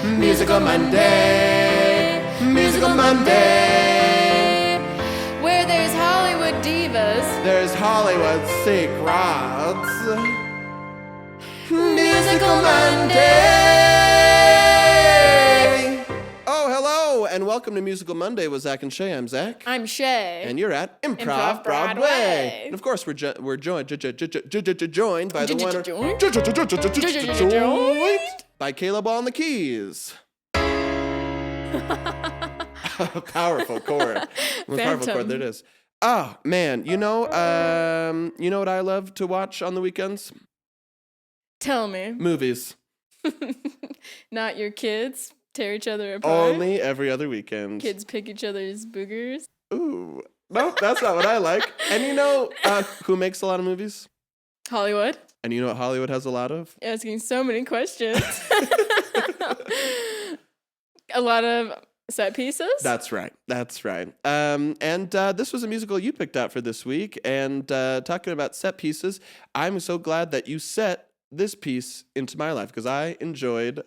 Musical Monday, Musical Monday. Where there's Hollywood divas, There's Hollywood secrets. Musical Monday. Oh, hello, and welcome to Musical Monday with Zach and Shay. I'm Zach. I'm Shay. And you're at IMPROV IMPROV Broadway. Broadway. And of course, we're joined by the one Joined? by Caleb on the keys. Powerful chord. Most powerful chord there it is. Oh man, you know what I love to watch on the weekends? Tell me. Movies. Not your kids tear each other apart? Only every other weekend. Kids pick each other's boogers? Ooh. No, that's not what I like. And you know who makes a lot of movies? Hollywood. And you know what Hollywood has a lot of? Asking so many questions. A lot of set pieces? That's right. And this was a musical you picked out for this week. And talking about set pieces, I'm so glad that you set this piece into my life because I enjoyed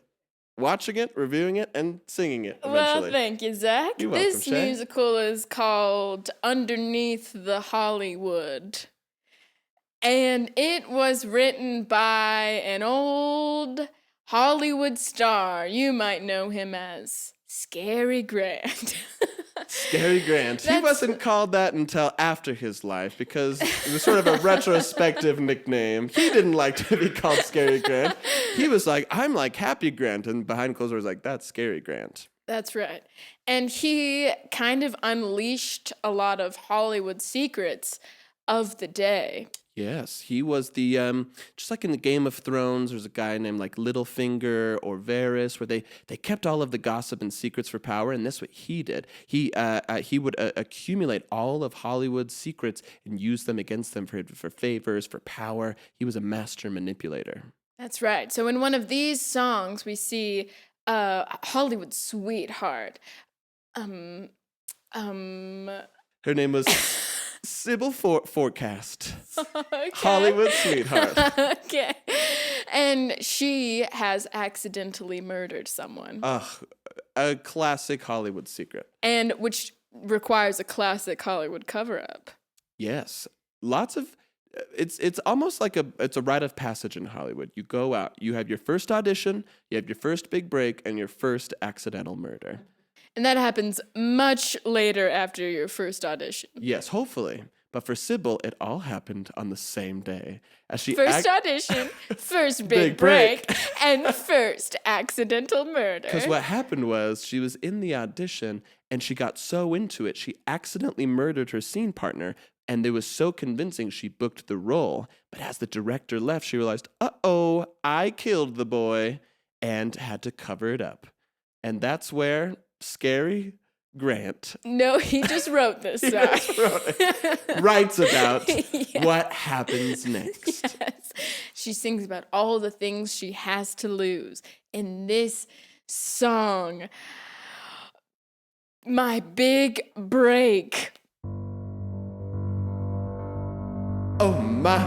watching it, reviewing it, and singing it eventually. Well, thank you, Zach. You're welcome, This Shay. musical is called Underneath the Hollywood. And it was written by an old Hollywood star. You might know him as Scary Grant. Scary Grant. He wasn't called that until after his life because it was sort of a retrospective nickname. He didn't like to be called Scary Grant. He was like, I'm like Happy Grant. And behind closed doors, like, that's Scary Grant. That's right. And he kind of unleashed a lot of Hollywood secrets of the day. Yes, he was the, just like in the Game of Thrones, there's a guy named like Littlefinger or Varys where they kept all of the gossip and secrets for power, and that's what he did. He would accumulate all of Hollywood's secrets and use them against them for favors, for power. He was a master manipulator. That's right. So in one of these songs, we see Hollywood sweetheart. Her name was Sybil Forecast. Okay. Hollywood sweetheart. Okay. And she has accidentally murdered someone. A classic Hollywood secret. And which requires a classic Hollywood cover-up. Yes. Lots of it's almost like it's a rite of passage in Hollywood. You go out, you have your first audition, you have your first big break, and your first accidental murder. And that happens much later after your first audition. Yes, hopefully. But for Sybil, it all happened on the same day. As she First audition, first Big big break, and first accidental murder. Because what happened was she was in the audition and she got so into it, she accidentally murdered her scene partner. And it was so convincing she booked the role. But as the director left, she realized, uh-oh, I killed the boy and had to cover it up. And that's where Scary Grant. No, he just wrote this song. Writes about what happens next. Yes. She sings about all the things she has to lose in this song. My Big Break. Oh my,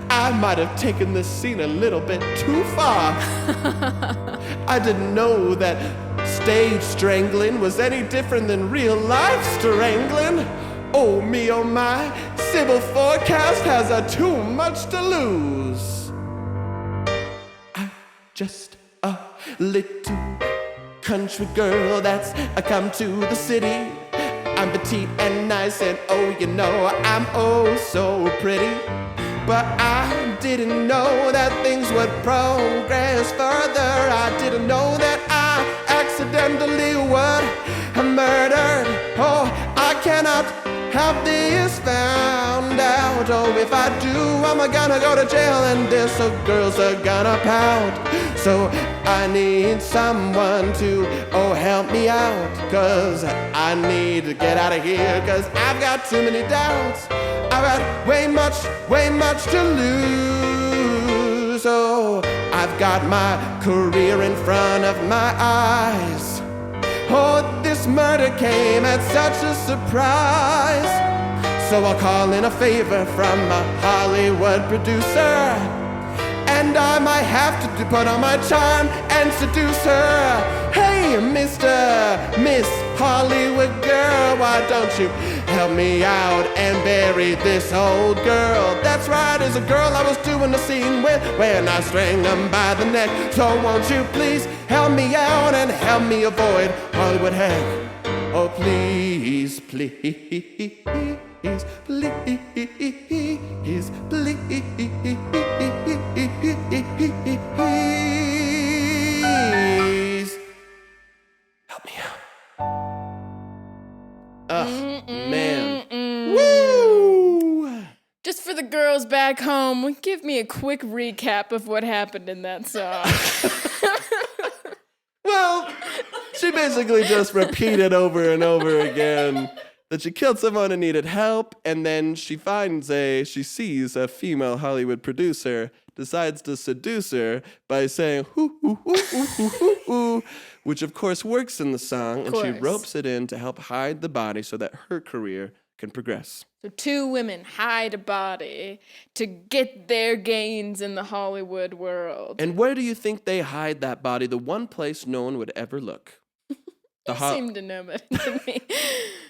I might have taken this scene a little bit too far. I didn't know that stage strangling was any different than real life strangling. Oh me, oh my, Sybil Forecast has too much to lose. I'm just a little country girl that's come to the city. I'm petite and nice and oh, you know, I'm oh so pretty. But I didn't know that things would progress further. I didn't know that I accidentally would have murdered. Oh, I cannot have this found out. Oh, if I do, I'm gonna go to jail and this girls are gonna pout. So I need someone to, help me out. Cause I need to get out of here. Cause I've got too many doubts. I've got way much to lose. So I've got my career in front of my eyes. Oh, this murder came at such a surprise. So I'll call in a favor from a Hollywood producer. And and I might have to put on my charm and seduce her. Hey, Miss Hollywood girl, why don't you help me out and bury this old girl? That's right, it's a girl I was doing the scene with when I strung them by the neck. So won't you please help me out and help me avoid Hollywood heck? Oh, please, please, please, please, please. Help me out. Ugh, man. Woo! Just for the girls back home, give me a quick recap of what happened in that song. Well, she basically just repeated over and over again that she killed someone and needed help, and then she sees a female Hollywood producer, decides to seduce her by saying hoo hoo hoo hoo hoo hoo hoo, which of course works in the song, and she ropes it in to help hide the body so that her career can progress. So two women hide a body to get their gains in the Hollywood world. And where do you think they hide that body? The one place no one would ever look. You seem to know better than me.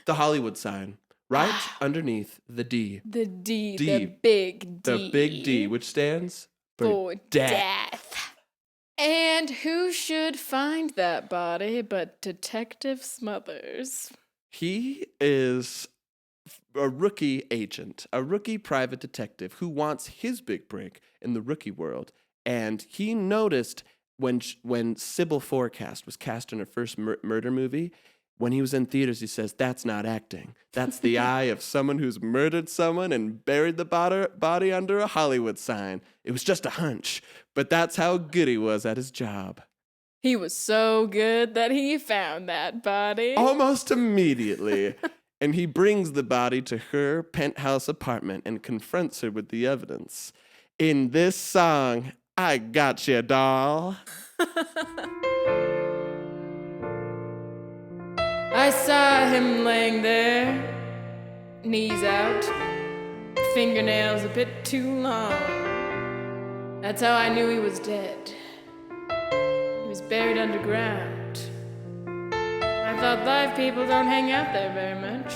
The Hollywood sign, right underneath the D. The D, the big D. The big D, which stands for death. And who should find that body but Detective Smothers? He is a rookie agent, a rookie private detective who wants his big break in the rookie world. And he noticed when Sybil Forecast was cast in her first murder movie, when he was in theaters, he says, "That's not acting. That's the eye of someone who's murdered someone and buried the body under a Hollywood sign. It was just a hunch, but that's how good he was at his job." He was so good that he found that body. Almost immediately. And he brings the body to her penthouse apartment and confronts her with the evidence. In this song, I Got You, Doll. I saw him laying there, knees out, fingernails a bit too long. That's how I knew he was dead. He was buried underground. I thought live people don't hang out there very much,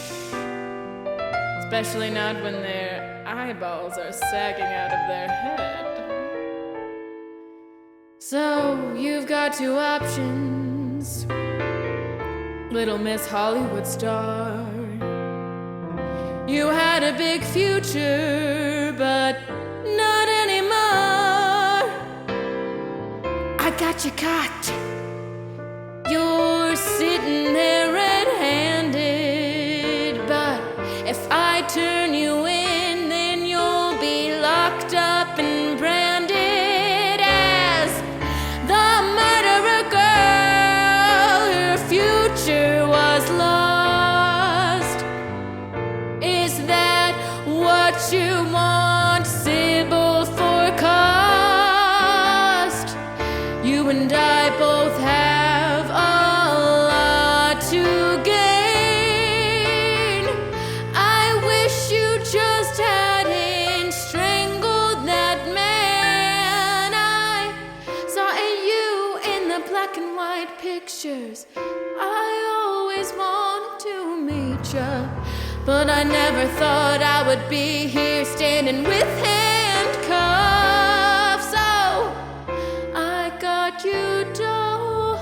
especially not when their eyeballs are sagging out of their head. So you've got two options, Little Miss Hollywood star. You had a big future, but not anymore. I got you caught. You're sitting there red-handed, but if I turn you in, then you'll be locked up and branded as the murderer girl. Your future was lost. Is that what you want, Sybil Forecast? You and I both have pictures. I always wanted to meet ya, but I never thought I would be here standing with handcuffs. So I got you, doll.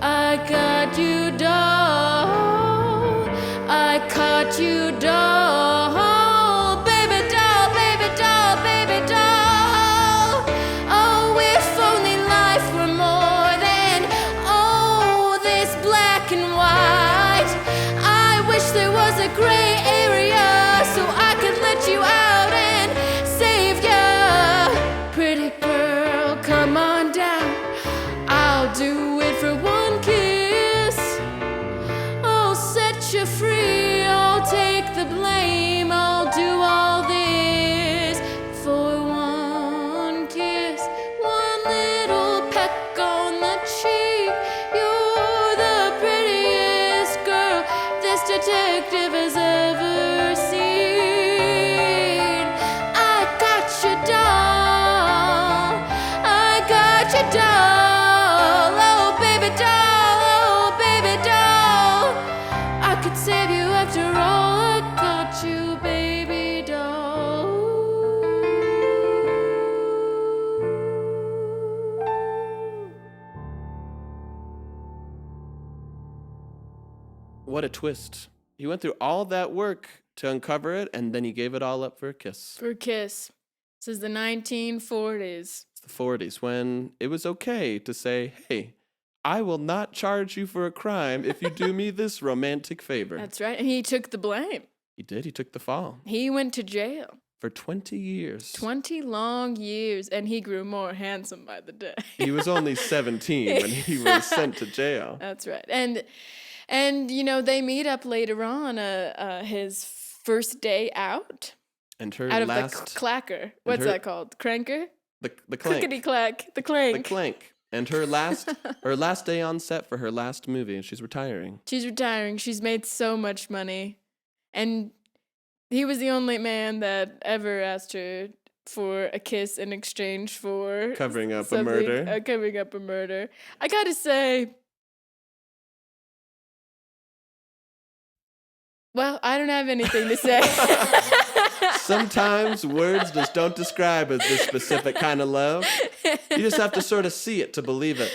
I got you, doll. I caught you, doll. Baby doll, baby doll, baby doll. Oh, if only life were more and white. I wish there was a gray area so I could let you out and save ya. Pretty girl, come on down. got your doll, oh baby doll, oh baby doll. I could save you after all. I got you, baby doll. What a twist. He went through all that work to uncover it, and then he gave it all up for a kiss. For a kiss. This is the 1940s. It's the 40s, when it was okay to say, hey, I will not charge you for a crime if you do me this romantic favor. That's right. And he took the blame. He did. He took the fall. He went to jail. For 20 years. 20 long years, and he grew more handsome by the day. He was only 17 when he was sent to jail. That's right. And you know, they meet up later on, his first day out. And her out last... of the clacker. What's that called? Cranker? The clank. Clickety-clack. The clank. The clank. And her last day on set for her last movie, and she's retiring. She's retiring. She's made so much money. And he was the only man that ever asked her for a kiss in exchange for... Covering up a murder. Covering up a murder. I gotta say... Well, I don't have anything to say. Sometimes words just don't describe this specific kind of love. You just have to sort of see it to believe it.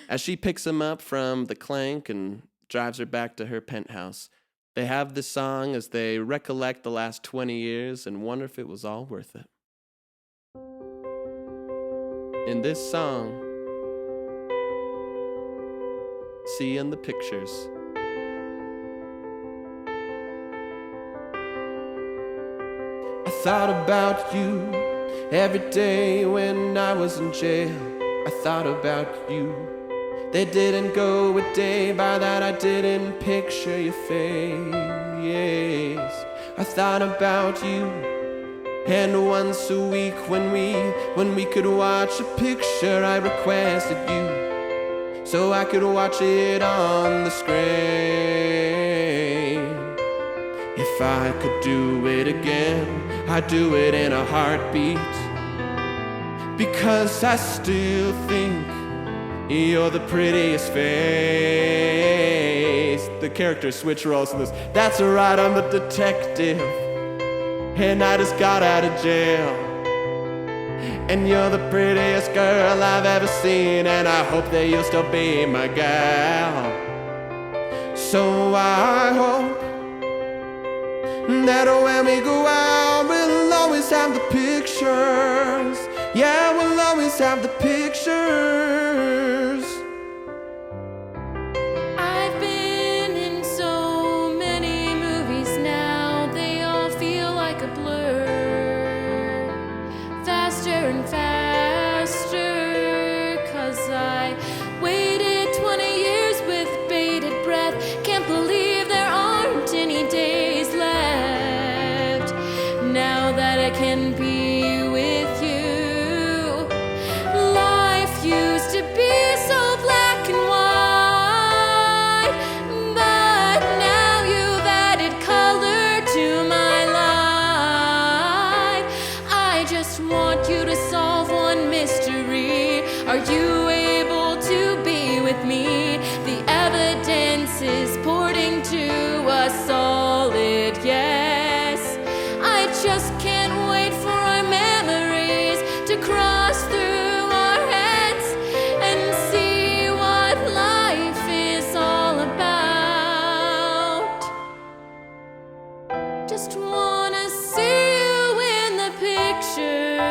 As she picks him up from the clank and drives her back to her penthouse, they have this song as they recollect the last 20 years and wonder if it was all worth it. In this song, seeing the pictures. I thought about you every day when I was in jail. I thought about you. There didn't go a day by that I didn't picture your face. I thought about you. And once a week when we could watch a picture, I requested you so I could watch it on the screen. If I could do it again, I'd do it in a heartbeat, because I still think you're the prettiest face. The characters switch roles in this. That's right, I'm the detective, and I just got out of jail. And you're the prettiest girl I've ever seen, and I hope that you'll still be my gal. So I hope that when we go out, we'll always have the pictures. Yeah, we'll always have the pictures. I've been in so many movies now, they all feel like a blur. Faster and faster, 'cause I waited 20 years with bated breath. Can't believe there aren't any days left now that I can be with you. Life used to be so black and white, but now you've added color to my life. I just want you to solve one mystery. Are you able to be with me? The evidence is pointing to a solid yes. I just can't wait for our memories to cross through our heads and see what life is all about. Just wanna see you in the pictures.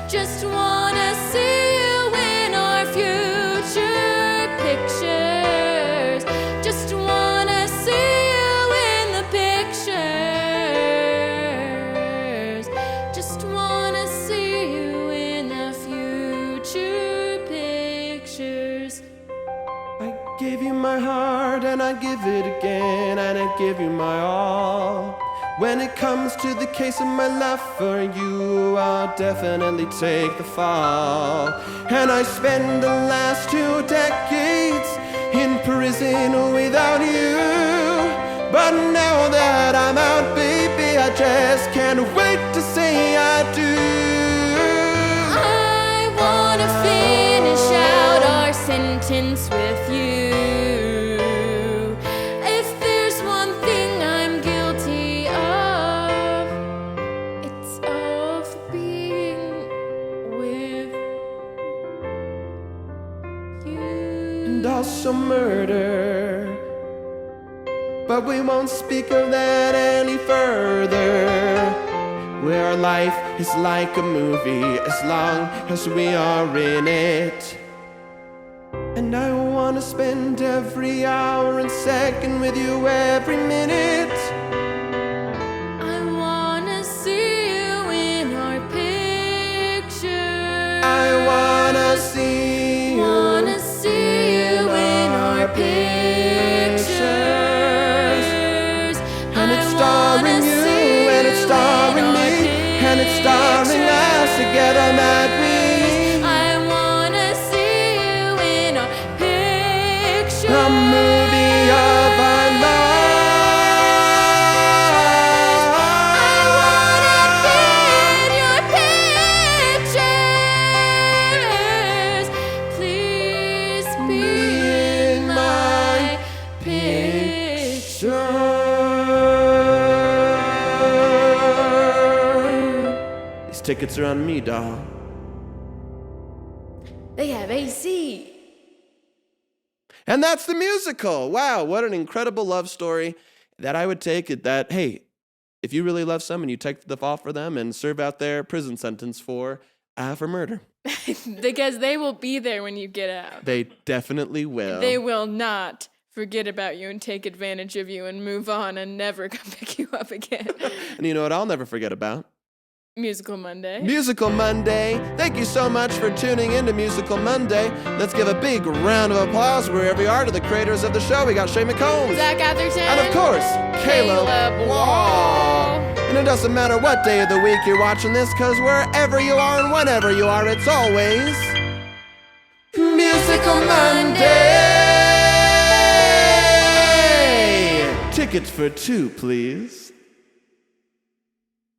Just wanna see you in our future pictures. Just wanna see you in the pictures. Just wanna see you in the future pictures. I gave you my heart and I'd give it again, and I'd give you my all. When it comes to the case of my love for you, I'll definitely take the fall. And I spent the last 2 decades in prison without you. But now that I'm out, baby, I just can't wait to say I do. I and also murder. But we won't speak of that any further. Where life is like a movie as long as we are in it. And I wanna spend every hour and second with you every minute. I wanna see you in our picture. I wanna see you in our pictures. And it's starring you, and it's starring me, and it's starring us together that we. I wanna see you in our pictures. A movie of our love. I wanna be in your pictures. Please be in my picture. These tickets are on me, doll. They have AC. And that's the musical. Wow, what an incredible love story that I would take it that, hey, if you really love someone, you take the fall for them and serve out their prison sentence for murder. Because they will be there when you get out. They definitely will. They will not forget about you and take advantage of you and move on and never come pick you up again. And you know what I'll never forget about? Musical Monday. Musical Monday. Thank you so much for tuning into Musical Monday. Let's give a big round of applause wherever you are to the creators of the show. We got Shay McCombs. Zach Atherton. And of course, Caleb Wall. And it doesn't matter what day of the week you're watching this, because wherever you are and whenever you are, it's always Musical Monday. Tickets for two, please.